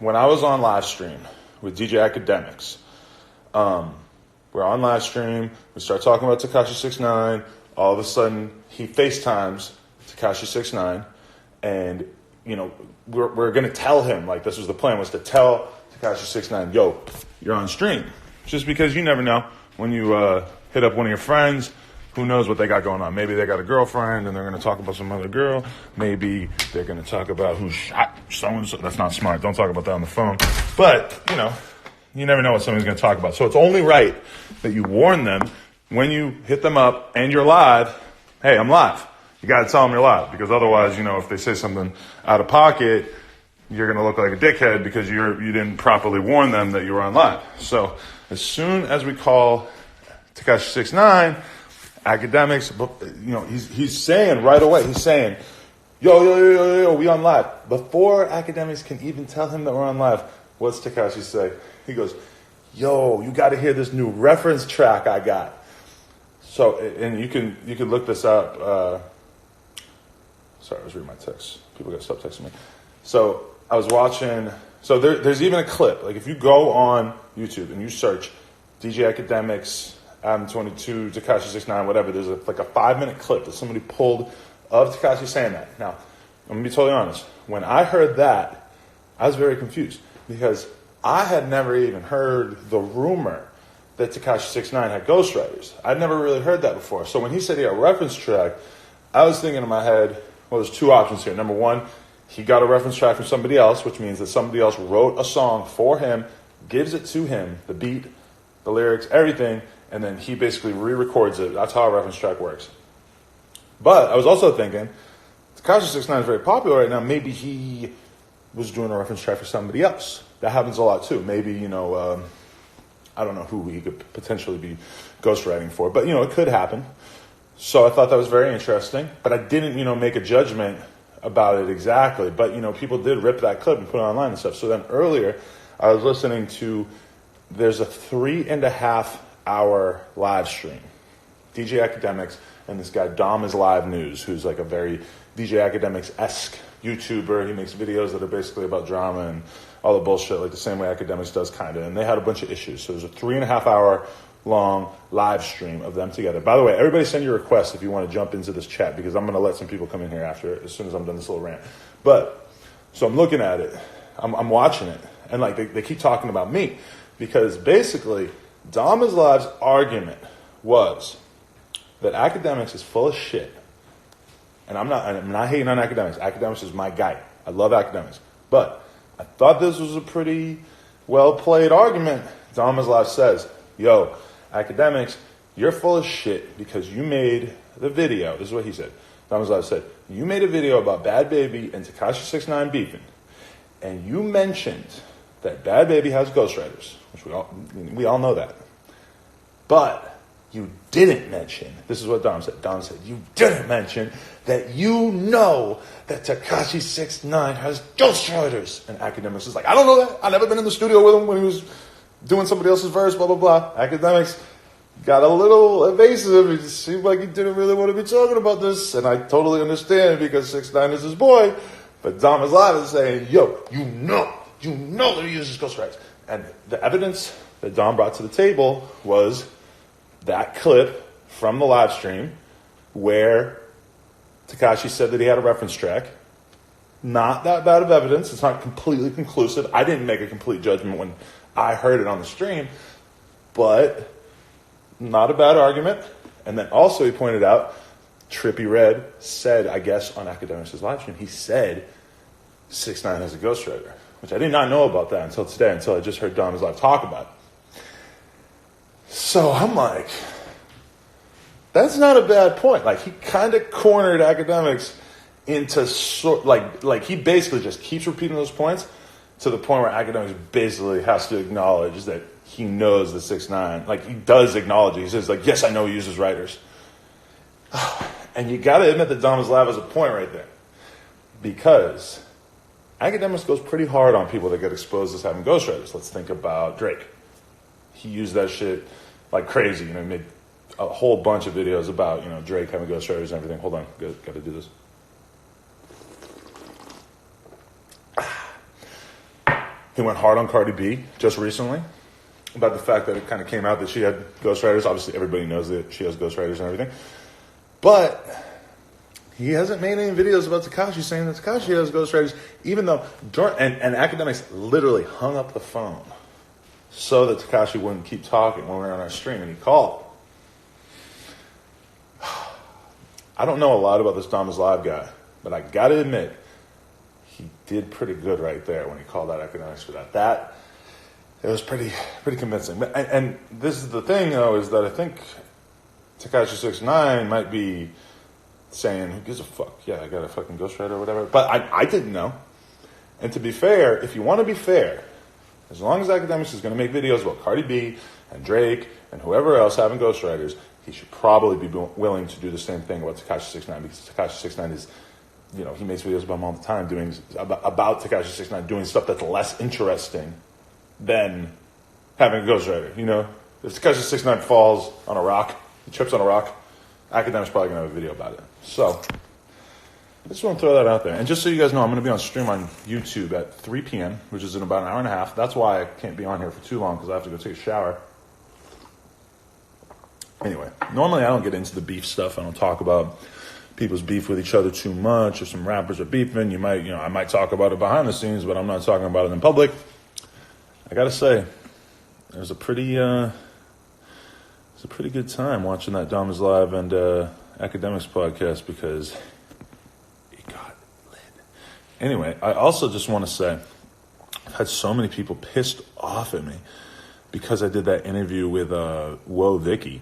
when I was on live stream with DJ Akademiks, we're on live stream, we start talking about Tekashi 6IX9, all of a sudden he FaceTimes Tekashi 6IX9, and you know, we're gonna tell him, like, this was the plan, was to tell Tekashi 6IX9, yo, you're on stream. Just because you never know when you hit up one of your friends, who knows what they got going on. Maybe they got a girlfriend and they're going to talk about some other girl. Maybe they're going to talk about who shot so-and-so. That's not smart. Don't talk about that on the phone. But, you know, you never know what somebody's going to talk about. So it's only right that you warn them when you hit them up and you're live. Hey, I'm live. You got to tell them you're live, because otherwise, you know, if they say something out of pocket, you're going to look like a dickhead because you didn't properly warn them that you were on live. So as soon as we call Tekashi 6IX9, Akademiks, you know, he's saying right away, he's saying, yo, we on live. Before Akademiks can even tell him that we're on live, what's Tekashi say? He goes, yo, you got to hear this new reference track I got. So, and you can look this up. Sorry, I was reading my text. People got to stop texting me. So I was watching, so there's even a clip. Like, if you go on YouTube and you search DJ Akademiks, Adam 22, Tekashi 6IX9, whatever, there's like a 5-minute clip that somebody pulled of Tekashi saying that. Now, I'm going to be totally honest. When I heard that, I was very confused, because I had never even heard the rumor that Tekashi 6IX9 had ghostwriters. I'd never really heard that before. So when he said he had a reference track, I was thinking in my head, well, there's two options here. Number one, he got a reference track from somebody else, which means that somebody else wrote a song for him, gives it to him, the beat, the lyrics, everything, and then he basically re-records it. That's how a reference track works. But I was also thinking, Tekashi 6IX9 is very popular right now. Maybe he was doing a reference track for somebody else. That happens a lot too. Maybe, you know, I don't know who he could potentially be ghostwriting for, but, you know, it could happen. So I thought that was very interesting, but I didn't, you know, make a judgment about it exactly. But, you know, people did rip that clip and put it online and stuff. So then earlier, I was listening to, there's a 3.5-hour live stream. DJ Akademiks and this guy, Dom is Live News, who's like a very DJ Akademiks-esque YouTuber. He makes videos that are basically about drama and all the bullshit, like the same way Akademiks does, kind of. And they had a bunch of issues. So there's a 3.5-hour long live stream of them together. By the way, everybody send your requests if you want to jump into this chat, because I'm going to let some people come in here after, as soon as I'm done this little rant. But, so I'm looking at it. I'm watching it. And like they keep talking about me. Because basically, Dom is Live's argument was that Akademiks is full of shit. And I'm not hating on Akademiks. Akademiks is my guy. I love Akademiks. But I thought this was a pretty well-played argument. Dom is Live says, yo, Akademiks, you're full of shit because you made the video. This is what he said. Dom is Live said, you made a video about Bad Baby and Tekashi 6IX9 beefing. And you mentioned that Bad Baby has ghostwriters, which we all know that. But you didn't mention, this is what Dom said. Dom said, you didn't mention that you know that Tekashi 6IX9 has ghostwriters. And Akademiks is like, I don't know that. I've never been in the studio with him when he was doing somebody else's verse, blah, blah, blah. Akademiks got a little evasive. It seemed like he didn't really want to be talking about this. And I totally understand, because 6IX9 is his boy. But Dom is Live is saying, yo, you know that he uses ghostwriters. And the evidence that Dom brought to the table was that clip from the live stream where Tekashi said that he had a reference track. Not that bad of evidence. It's not completely conclusive. I didn't make a complete judgment when I heard it on the stream, but not a bad argument. And then also he pointed out, Trippie Redd said, I guess, on Akademiks' live stream, he said 6IX9 has a ghostwriter, which I did not know about that until today, until I just heard Dom is Live talk about it. So I'm like, that's not a bad point. Like, he kind of cornered Akademiks into like he basically just keeps repeating those points to the point where Akademiks basically has to acknowledge that he knows the 6IX9. Like, he does acknowledge it. He says, like, yes, I know he uses writers. And you got to admit that Dom is Live has a point right there, because Akademiks goes pretty hard on people that get exposed as having ghostwriters. Let's think about Drake. He used that shit like crazy. You know, he made a whole bunch of videos about, you know, Drake having ghostwriters and everything. Hold on, got to do this. He went hard on Cardi B just recently about the fact that it kind of came out that she had ghostwriters. Obviously, everybody knows that she has ghostwriters and everything. But he hasn't made any videos about Tekashi saying that Tekashi has ghostwriters, even though, and Akademiks literally hung up the phone so that Tekashi wouldn't keep talking when we were on our stream, and he called. I don't know a lot about this Dom is Live guy, but I got to admit, he did pretty good right there when he called out Akademiks for that. It was pretty convincing. And this is the thing, though, is that I think Tekashi 6IX9INE might be saying, who gives a fuck? Yeah, I got a fucking ghostwriter or whatever. But I didn't know. And to be fair, if you want to be fair, as long as Akademiks is going to make videos about Cardi B and Drake and whoever else having ghostwriters, he should probably be willing to do the same thing about Tekashi 6IX9INE, because Tekashi 6IX9INE is, you know, he makes videos about him all the time about Tekashi 6IX9INE doing stuff that's less interesting than having a ghostwriter. You know, if Tekashi 6IX9INE falls on a rock, he trips on a rock, Akademiks probably going to have a video about it. So, I just want to throw that out there. And just so you guys know, I'm going to be on stream on YouTube at 3 p.m., which is in about an hour and a half. That's why I can't be on here for too long, because I have to go take a shower. Anyway, normally I don't get into the beef stuff. I don't talk about people's beef with each other too much. If some rappers are beefing, I might talk about it behind the scenes, but I'm not talking about it in public. I got to say, it was a pretty good time watching that Dom is Live and Akademiks podcast, because it got lit. Anyway, I also just want to say, I've had so many people pissed off at me because I did that interview with Whoa Vicky.